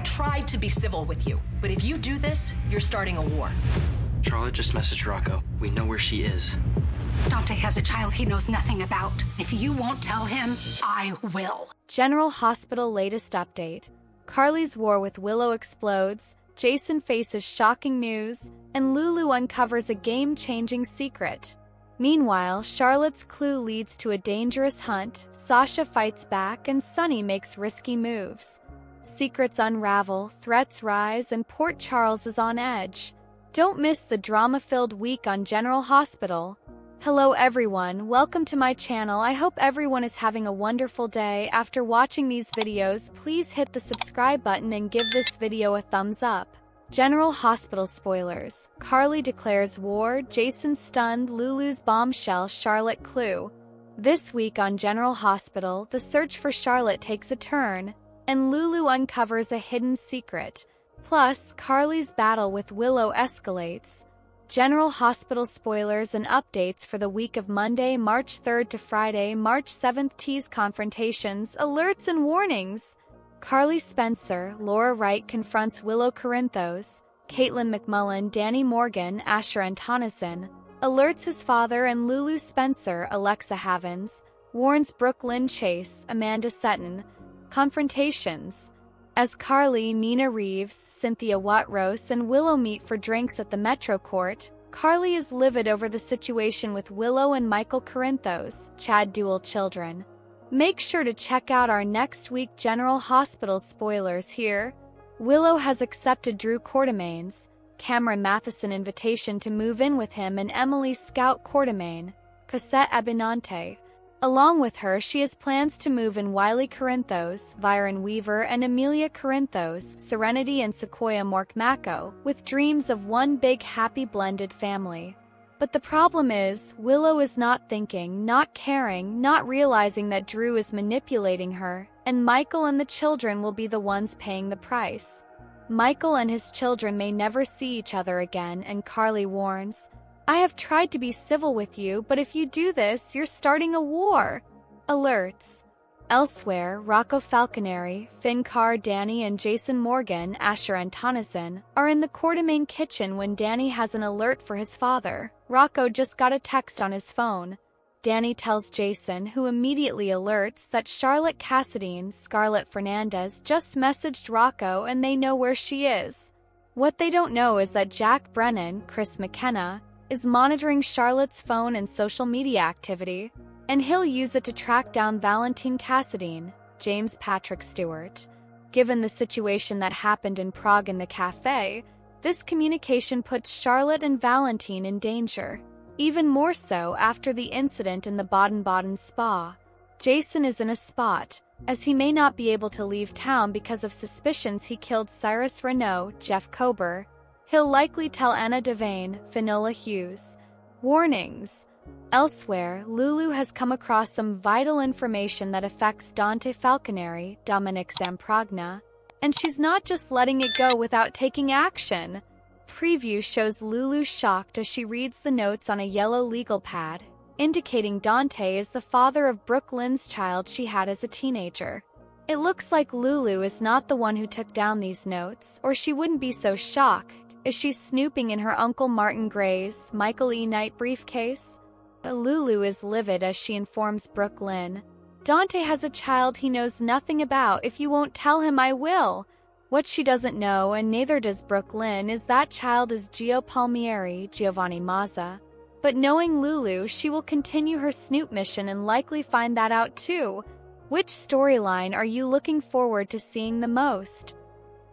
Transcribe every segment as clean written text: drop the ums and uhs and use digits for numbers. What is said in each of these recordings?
have tried to be civil with you, but if you do this, you're starting a war. Charlotte just messaged Rocco. We know where she is. Dante has a child he knows nothing about. If you won't tell him, I will. General Hospital latest update. Carly's war with Willow explodes, Jason faces shocking news, and Lulu uncovers a game-changing secret. Meanwhile, Charlotte's clue leads to a dangerous hunt, Sasha fights back, and Sunny makes risky moves. Secrets unravel, threats rise, and Port Charles is on edge. Don't miss the drama-filled week on General Hospital. Hello everyone, welcome to my channel. I hope everyone is having a wonderful day. After watching these videos, please hit the subscribe button and give this video a thumbs up. General Hospital spoilers. Carly declares war, Jason stunned, Lulu's bombshell, Charlotte clue. This week on General Hospital, the search for Charlotte takes a turn, and Lulu uncovers a hidden secret. Plus, Carly's battle with Willow escalates. General Hospital spoilers and updates for the week of Monday, March 3rd to Friday, March 7th. Tease confrontations, alerts and warnings. Carly Spencer, Laura Wright confronts Willow Corinthos. Caitlin McMullen, Danny Morgan, Asher Antonison alerts his father, and Lulu Spencer, Alexa Havens, warns Brooke Lynn Chase, Amanda Seton. Confrontations. As Carly, Nina Reeves, Cynthia Watrose, and Willow meet for drinks at the Metro Court, Carly is livid over the situation with Willow and Michael Corinthos, Chad dual children. Make sure to check out our next week General Hospital spoilers here. Willow has accepted Drew Quartermain's, Cameron Matheson invitation to move in with him, and Emily Scout Quartermain, Cosette Abinante. Along with her, she has plans to move in Wiley Corinthos, Byron Weaver, and Amelia Corinthos, Serenity and Sequoia Morkmako, with dreams of one big happy blended family. But the problem is, Willow is not thinking, not caring, not realizing that Drew is manipulating her, and Michael and the children will be the ones paying the price. Michael and his children may never see each other again, and Carly warns, I have tried to be civil with you, but if you do this, you're starting a war. Alerts. Elsewhere, Rocco Falconeri, Finn Carr, Danny, and Jason Morgan, Asher Antonison, are in the Quartermain kitchen when Danny has an alert for his father. Rocco just got a text on his phone. Danny tells Jason, who immediately alerts, that Charlotte Cassadine, Scarlett Fernandez, just messaged Rocco and they know where she is. What they don't know is that Jack Brennan, Chris McKenna, is monitoring Charlotte's phone and social media activity, and he'll use it to track down Valentine Cassadine, James Patrick Stewart. Given the situation that happened in Prague in the cafe, this communication puts Charlotte and Valentine in danger. Even more so after the incident in the Baden-Baden spa. Jason is in a spot, as he may not be able to leave town because of suspicions he killed Cyrus Renault, Jeff Kober. He'll likely tell Anna Devane, Finola Hughes. Warnings. Elsewhere, Lulu has come across some vital information that affects Dante Falconeri, Dominic Zamprogna, and she's not just letting it go without taking action. Preview shows Lulu shocked as she reads the notes on a yellow legal pad, indicating Dante is the father of Brooke Lynn's child she had as a teenager. It looks like Lulu is not the one who took down these notes, or she wouldn't be so shocked, as she's snooping in her Uncle Martin Gray's Michael E. Knight briefcase. Lulu is livid as she informs Brooke Lynn, Dante has a child he knows nothing about. If you won't tell him, I will. What she doesn't know, and neither does Brooke Lynn, is that child is Gio Palmieri, Giovanni Mazza. But knowing Lulu, she will continue her snoop mission and likely find that out too. Which storyline are you looking forward to seeing the most?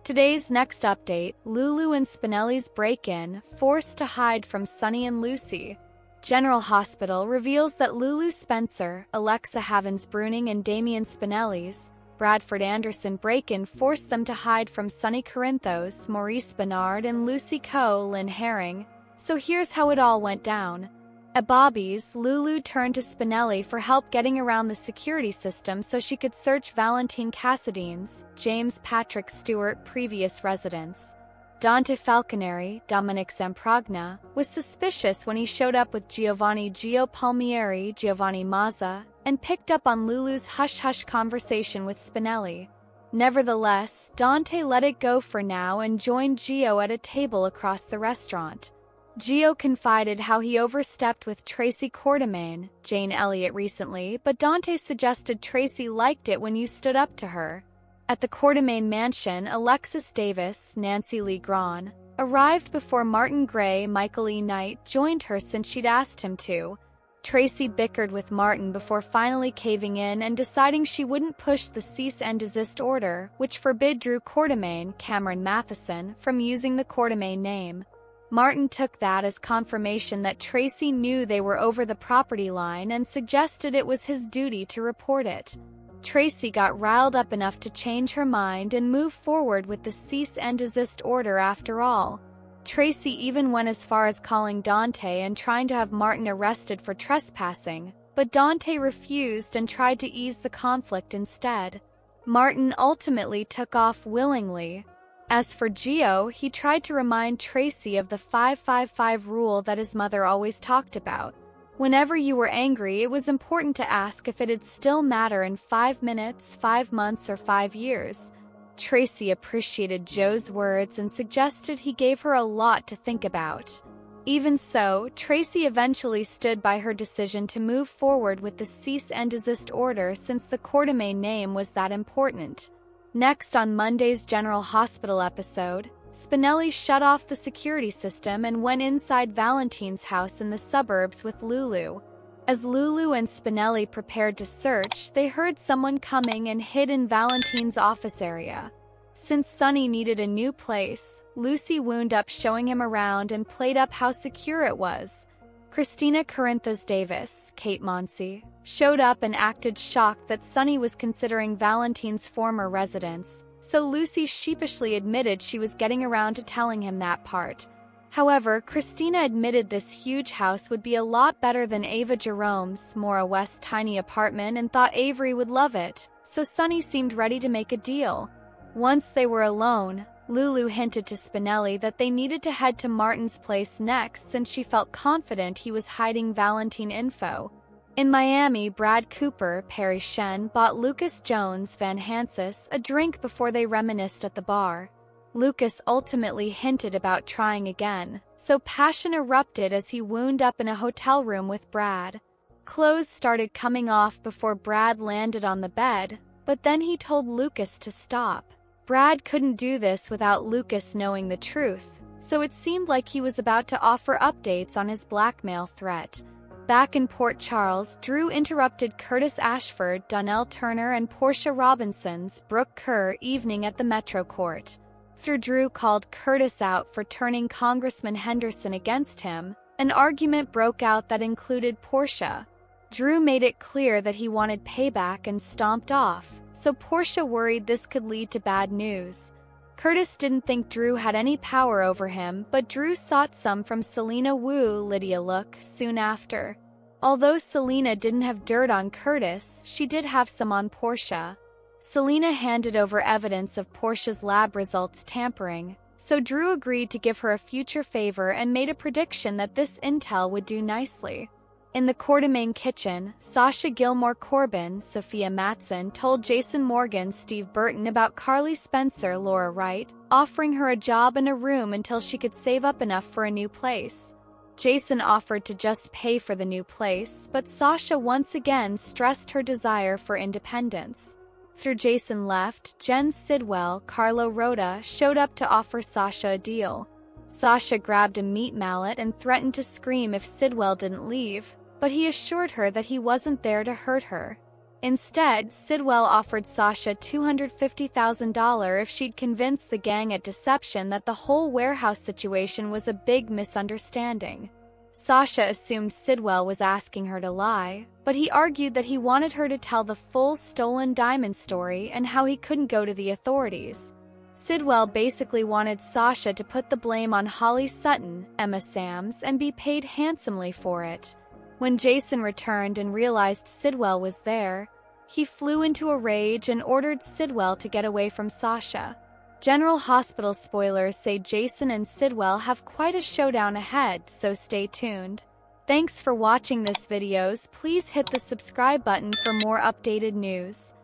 Today's next update, Lulu and Spinelli's break-in, forced to hide from Sunny and Lucy. General Hospital reveals that Lulu Spencer, Alexa Havens-Bruning, and Damian Spinelli's Bradford Anderson break-in forced them to hide from Sunny Corinthos, Maurice Bernard, and Lucy Coe, Lynn Herring. So here's how it all went down. At Bobby's, Lulu turned to Spinelli for help getting around the security system so she could search Valentine Cassadine's, James Patrick Stewart, previous residence. Dante Falconeri, Dominic Zamprogna, was suspicious when he showed up with Giovanni Gio Palmieri, Giovanni Mazza, and picked up on Lulu's hush-hush conversation with Spinelli. Nevertheless, Dante let it go for now and joined Gio at a table across the restaurant. Gio confided how he overstepped with Tracy Quartermaine, Jane Elliott, recently, but Dante suggested Tracy liked it when you stood up to her. At the Quartermaine mansion, Alexis Davis, Nancy Lee Grahn, arrived before Martin Gray, Michael E. Knight joined her since she'd asked him to. Tracy bickered with Martin before finally caving in and deciding she wouldn't push the cease and desist order, which forbid Drew Quartermaine, Cameron Matheson, from using the Quartermaine name. Martin took that as confirmation that Tracy knew they were over the property line and suggested it was his duty to report it. Tracy got riled up enough to change her mind and move forward with the cease and desist order after all. Tracy even went as far as calling Dante and trying to have Martin arrested for trespassing, but Dante refused and tried to ease the conflict instead. Martin ultimately took off willingly. As for Gio, he tried to remind Tracy of the 5-5-5 rule that his mother always talked about. Whenever you were angry, it was important to ask if it'd still matter in 5 minutes, 5 months, or 5 years. Tracy appreciated Joe's words and suggested he gave her a lot to think about. Even so, Tracy eventually stood by her decision to move forward with the cease and desist order since the Quartermaine name was that important. Next on Monday's General Hospital episode, Spinelli shut off the security system and went inside Valentine's house in the suburbs with Lulu. As Lulu and Spinelli prepared to search, they heard someone coming and hid in Valentine's office area. Since Sonny needed a new place, Lucy wound up showing him around and played up how secure it was. Christina Corinthos Davis, Kate Monsey, showed up and acted shocked that Sonny was considering Valentine's former residence, so Lucy sheepishly admitted she was getting around to telling him that part. However, Christina admitted this huge house would be a lot better than Ava Jerome's Mora West tiny apartment and thought Avery would love it, so Sonny seemed ready to make a deal. Once they were alone, Lulu hinted to Spinelli that they needed to head to Martin's place next since she felt confident he was hiding Valentine info. In Miami, Brad Cooper, Perry Shen, bought Lucas Jones Van Hansis a drink before they reminisced at the bar. Lucas ultimately hinted about trying again, so passion erupted as he wound up in a hotel room with Brad. Clothes started coming off before Brad landed on the bed, but then he told Lucas to stop. Brad couldn't do this without Lucas knowing the truth, so it seemed like he was about to offer updates on his blackmail threat. Back in Port Charles, Drew interrupted Curtis Ashford, Donnell Turner, and Portia Robinson's Brooke Kerr evening at the Metro Court. After Drew called Curtis out for turning Congressman Henderson against him, an argument broke out that included Portia. Drew made it clear that he wanted payback and stomped off, so Portia worried this could lead to bad news. Curtis didn't think Drew had any power over him, but Drew sought some from Selena Wu, Lydia Look, soon after. Although Selena didn't have dirt on Curtis, she did have some on Portia. Selena handed over evidence of Portia's lab results tampering, so Drew agreed to give her a future favor and made a prediction that this intel would do nicely. In the Quartermaine kitchen, Sasha Gilmore Corbin, Sophia Matson, told Jason Morgan, Steve Burton about Carly Spencer, Laura Wright, offering her a job and a room until she could save up enough for a new place. Jason offered to just pay for the new place, but Sasha once again stressed her desire for independence. After Jason left, Jen Sidwell, Carlo Rhoda, showed up to offer Sasha a deal. Sasha grabbed a meat mallet and threatened to scream if Sidwell didn't leave, but he assured her that he wasn't there to hurt her. Instead, Sidwell offered Sasha $250,000 if she'd convince the gang at Deception that the whole warehouse situation was a big misunderstanding. Sasha assumed Sidwell was asking her to lie, but he argued that he wanted her to tell the full stolen diamond story and how he couldn't go to the authorities. Sidwell basically wanted Sasha to put the blame on Holly Sutton, Emma Sams, and be paid handsomely for it. When Jason returned and realized Sidwell was there, he flew into a rage and ordered Sidwell to get away from Sasha. General Hospital spoilers say Jason and Sidwell have quite a showdown ahead, so stay tuned. Thanks for watching this videos. Please hit the subscribe button for more updated news.